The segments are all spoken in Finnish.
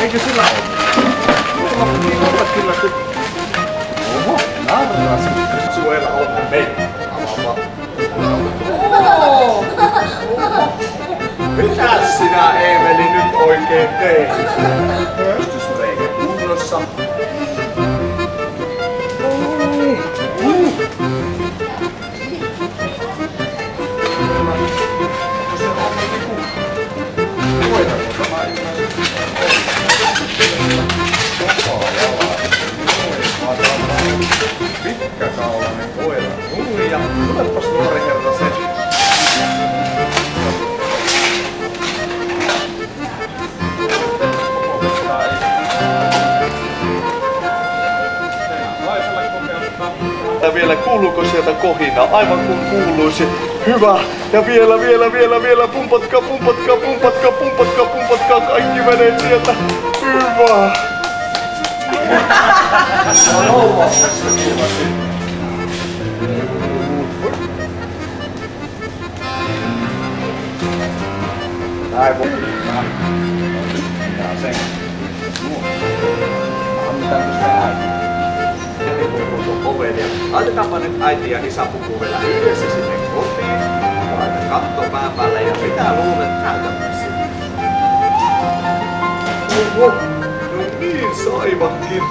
Eikö sillä ole? Mulla on kyllä se... Oho, narras. Suojella on meitä. Mitäs sinä, Eemeli, nyt oikein teet? Pystysreikä kunnossa. Pitkäkaulainen koira. Ja tulepas nuori herra se. Ja vielä kuuluuko sieltä kohina? Aivan kun kuuluisi. Hyvä. Ja vielä. Pumpatkaa. Kaikki menee sieltä. Hyvä. Näin voi. Sen. Laitetaanpa nyt äiti ja isä puku vielä yhdessä sinne kotiin. Laita katto pään päälle ja mitä luulet näytämässä? Oho, no niin saivatkin.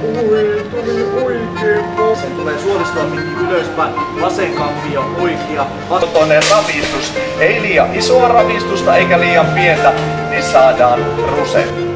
Oi, tuli oikein. Sen tulee suoristua pitkin ylöspäin. Vasen kampio oikea. Vastoinen ravistus. Ei liian isoa ravistusta eikä liian pientä, niin saadaan ruset.